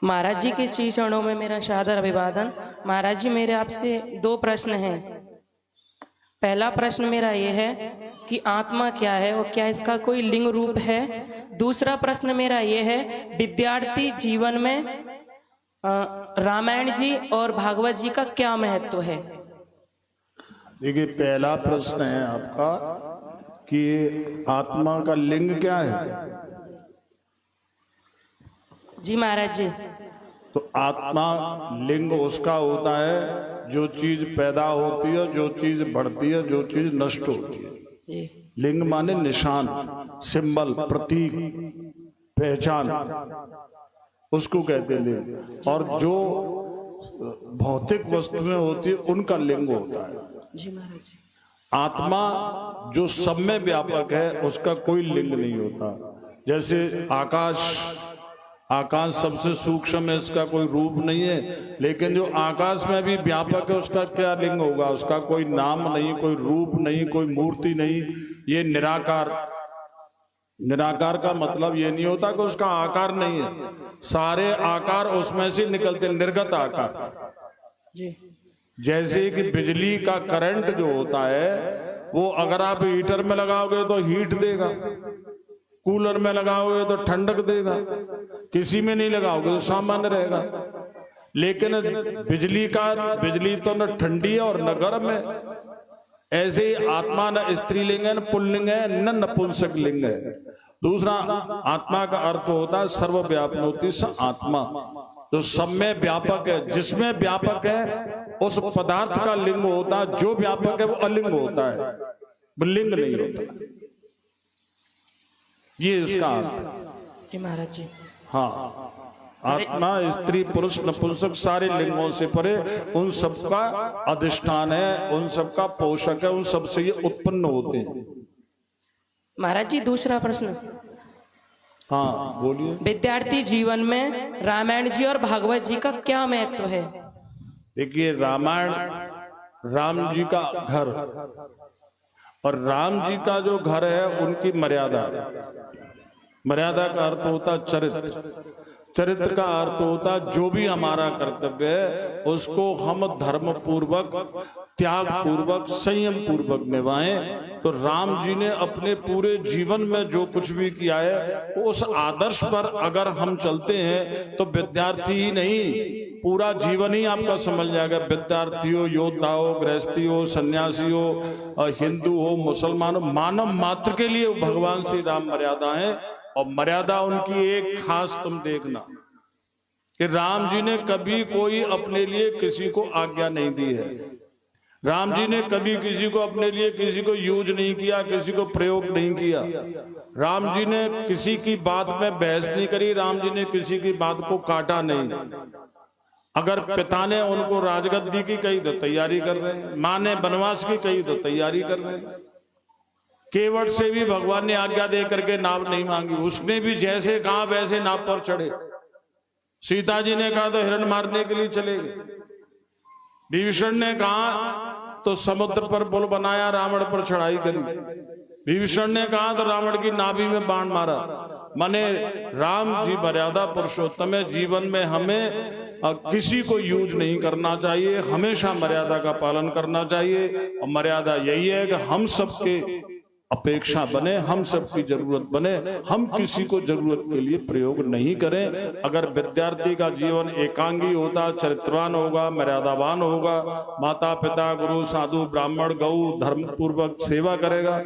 महाराज जी के चरणों में मेरा सादर अभिवादन। महाराज जी, मेरे आपसे दो प्रश्न हैं। पहला प्रश्न मेरा ये है कि आत्मा क्या है और क्या इसका कोई लिंग रूप है। दूसरा प्रश्न मेरा ये है, विद्यार्थी जीवन में रामायण जी और भागवत जी का क्या महत्व है। देखिए, पहला प्रश्न है आपका कि आत्मा का लिंग क्या है। जी महाराज जी। तो आत्मा लिंग उसका होता है जो चीज पैदा होती है, जो चीज बढ़ती है, जो चीज नष्ट होती है। लिंग माने निशान, सिंबल, प्रतीक, पहचान, उसको कहते हैं लिंग। और जो भौतिक वस्तुएं होती है उनका लिंग होता है। जी महाराज जी। आत्मा जो सब में व्यापक है उसका कोई लिंग नहीं होता। जैसे आकाश सबसे सूक्ष्म है, इसका कोई रूप नहीं है, लेकिन जो आकाश में भी व्यापक है उसका क्या लिंग होगा। उसका कोई नाम नहीं, कोई रूप नहीं, कोई मूर्ति नहीं। ये निराकार। निराकार का मतलब ये नहीं होता कि उसका आकार नहीं है, सारे आकार उसमें से निकलते, निर्गत आकार। जी। जैसे कि बिजली का करंट जो होता है वो अगर आप हीटर में लगाओगे तो हीट देगा, कूलर में लगाओगे तो ठंडक देगा, किसी में नहीं लगाओगे तो सामान्य रहेगा। लेकिन बिजली तो न ठंडी है और न गर्म है। ऐसे ही आत्मा न स्त्रीलिंग है, न पुल्लिंग है, न नपुंसक लिंग है। दूसरा, आत्मा का अर्थ होता है सर्वव्यापनोति स आत्मा, जो सब में व्यापक है। जिसमें व्यापक है उस पदार्थ का लिंग होता है, जो व्यापक है वो अलिंग होता है, वो लिंग नहीं होता। ये इसका अर्थ है महाराज जी। हाँ, आत्मा स्त्री पुरुष नपुंसक सारे लिंगों से परे उन सबका अधिष्ठान है, उन सबका पोषक है, उन सबसे ये उत्पन्न होते हैं। महाराज जी, दूसरा प्रश्न। हाँ बोलिए। विद्यार्थी जीवन में रामायण जी और भागवत जी का क्या महत्व है। देखिए, रामायण राम जी का घर, और राम जी का जो घर है उनकी मर्यादा। मर्यादा का अर्थ होता चरित्र, चरित्र का अर्थ होता जो भी हमारा कर्तव्य है उसको हम धर्म पूर्वक, त्याग पूर्वक, संयम पूर्वक निभाएं। तो राम जी ने अपने पूरे जीवन में जो कुछ भी किया है उस आदर्श पर अगर हम चलते हैं तो विद्यार्थी ही नहीं, पूरा जीवन ही आपका समझ जाएगा। विद्यार्थी हो, योद्धा हो, गृहस्थी हो, सन्यासी हो, हिंदू हो, मुसलमान हो, मानव मात्र के लिए भगवान श्री राम मर्यादा है। और मर्यादा उनकी एक खास तुम देखना कि राम जी ने कभी कोई अपने लिए किसी को आज्ञा नहीं दी है। राम जी ने कभी किसी को अपने लिए किसी को यूज नहीं किया, किसी को प्रयोग नहीं किया। राम जी ने किसी की बात में बहस नहीं करी, राम जी ने किसी की बात को काटा नहीं। अगर पिता ने उनको राजगद्दी की कही तो तैयारी कर रहे हैं, माँ ने वनवास की कही तो तैयारी कर रहे हैं। केवट से भी भगवान ने आज्ञा दे करके नाव नहीं मांगी, उसने भी जैसे कहा वैसे नाव पर चढ़े। सीता जी ने कहा तो हिरण मारने के लिए चले गए। विभीषण ने कहा तो समुद्र पर पुल बनाया, रावण पर चढ़ाई करी। विभीषण ने कहा तो रावण की नाभि में बाण मारा। माने राम जी मर्यादा पुरुषोत्तम है। जीवन में हमें किसी को यूज नहीं करना चाहिए, हमेशा मर्यादा का पालन करना चाहिए। और मर्यादा यही है कि हम सबके अपेक्षा बने, हम सबकी जरूरत बने, हम किसी को जरूरत के लिए प्रयोग नहीं करें। अगर विद्यार्थी का जीवन एकांगी होता, चरित्रवान होगा, मर्यादावान होगा, माता पिता, गुरु, साधु, ब्राह्मण, गौ धर्म पूर्वक सेवा करेगा,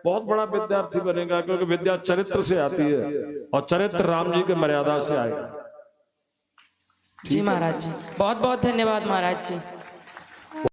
बहुत बड़ा विद्यार्थी बनेगा। क्योंकि विद्या चरित्र से आती है और चरित्र राम जी के मर्यादा से आएगा। जी महाराज जी, बहुत बहुत धन्यवाद महाराज जी।